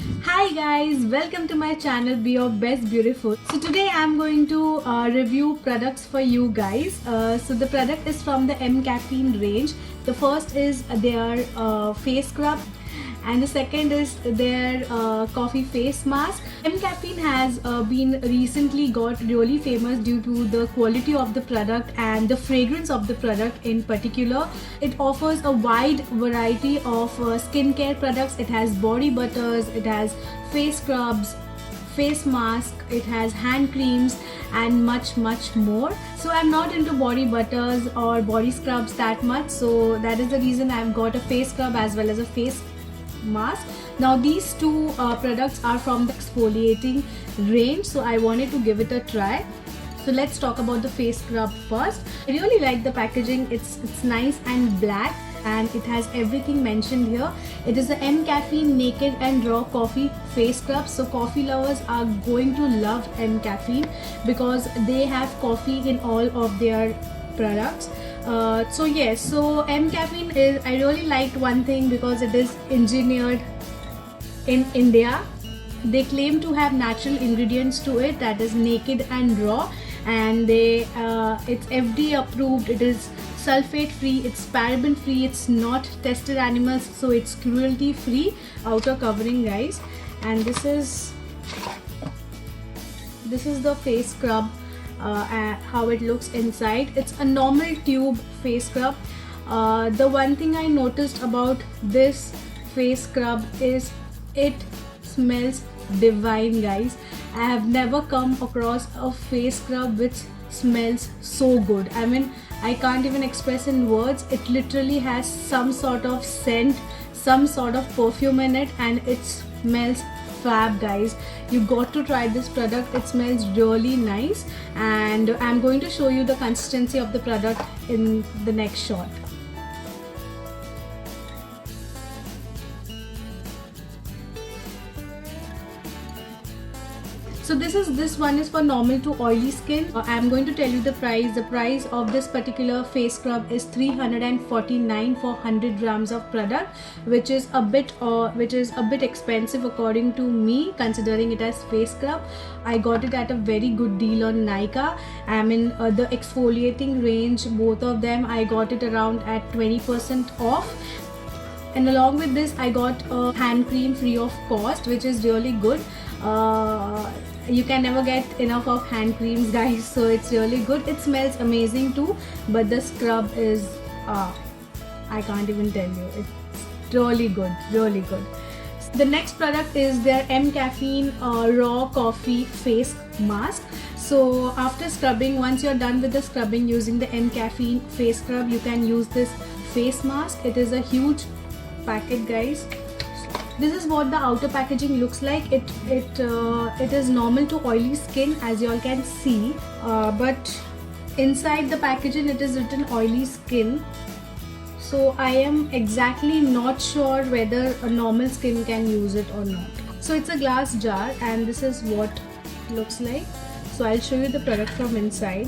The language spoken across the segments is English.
Hi guys, welcome to my channel Be Your Best Beautiful. So today I'm going to review products for you guys. So the product is from the M Caffeine range. The first is their face scrub and the second is their coffee face mask. M Caffeine has been recently got really famous due to the quality of the product and the fragrance of the product in particular. It offers a wide variety of skincare products. It has body butters, it has face scrubs, face mask, it has hand creams and much more. So I'm not into body butters or body scrubs that much, so that is the reason I've got a face scrub as well as a face mask. Now these two products are from the exfoliating range, so I wanted to give it a try. So let's talk about the face scrub first. I really like the packaging. It's nice and black and it has everything mentioned here. It is the M Caffeine Naked and Raw Coffee Face Scrub. So coffee lovers are going to love M Caffeine because they have coffee in all of their products. So M Caffeine is, I really liked one thing because it is engineered in India. They claim to have natural ingredients to it, that is naked and raw, and it's FDA approved, it is sulfate free, it's paraben free, it's not tested animals, so it's cruelty free outer covering, guys. And this is the face scrub, how it looks inside. It's a normal tube face scrub. The one thing I noticed about this face scrub is it smells divine, guys. I have never come across a face scrub which smells so good. I mean, I can't even express in words. It literally has some sort of scent, some sort of perfume in it, and it smells fab, guys. You got to try this product. It smells really nice, and I'm going to show you the consistency of the product in the next shot. So this one is for normal to oily skin. I'm going to tell you the price. The price of this particular face scrub is 349 for 100 grams of product, which is a bit expensive according to me, considering it as face scrub. I got it at a very good deal on Nykaa. I mean, the exfoliating range, both of them, I got it around at 20% off. And along with this, I got a hand cream free of cost, which is really good. You can never get enough of hand creams, guys, so it's really good. It smells amazing too, but the scrub is I can't even tell you, it's really good. The next product is their M Caffeine Raw Coffee Face Mask. So after scrubbing, once you're done with the scrubbing using the M Caffeine face scrub, you can use this face mask. It is a huge packet, guys. This is what the outer packaging looks like. It is normal to oily skin, as you all can see, but inside the packaging it is written oily skin. So I am exactly not sure whether a normal skin can use it or not. So it's a glass jar and this is what it looks like. So I'll show you the product from inside.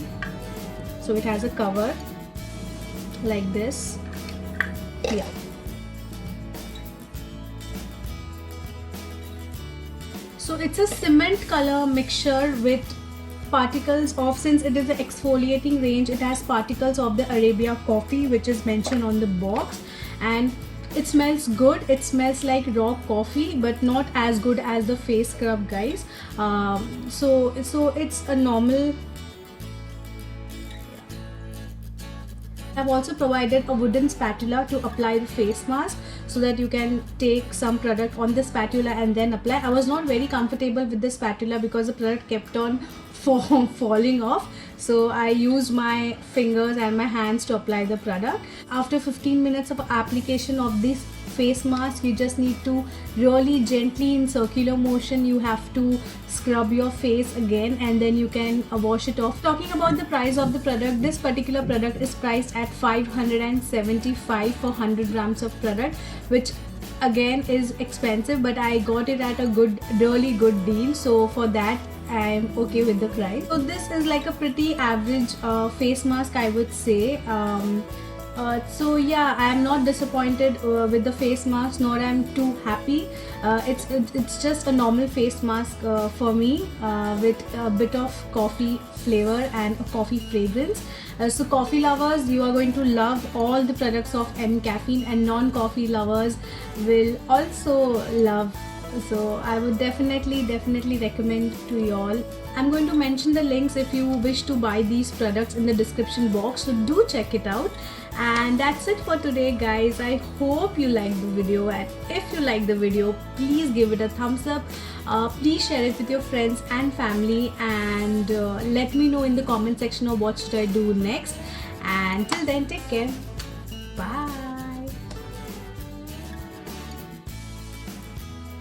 So it has a cover like this. Yeah. So it's a cement color mixture with particles of, since it is the exfoliating range, it has particles of the Arabia coffee, which is mentioned on the box, and it smells good. It smells like raw coffee, but not as good as the face scrub, guys. So it's a normal. I've also provided a wooden spatula to apply the face mask, so that you can take some product on the spatula and then apply. I was not very comfortable with the spatula because the product kept on falling off, so I used my fingers and my hands to apply the product. After 15 minutes of application of this face mask, you just need to really gently, in circular motion, you have to scrub your face again, and then you can wash it off. Talking about the price of the product, this particular product is priced at 575 for 100 grams of product, which again is expensive, but I got it at a really good deal, so for that I'm okay with the price. So this is like a pretty average face mask, I would say. So yeah, I am not disappointed with the face mask, nor I am too happy. It's just a normal face mask for me, with a bit of coffee flavor and a coffee fragrance. So coffee lovers, you are going to love all the products of M Caffeine, and non-coffee lovers will also love. So I would definitely recommend to you all. I'm going to mention the links if you wish to buy these products in the description box, so do check it out. And that's it for today, guys. I hope you liked the video, and if you like the video, please give it a thumbs up. Please share it with your friends and family, and let me know in the comment section of what should I do next. And till then, take care. Bye.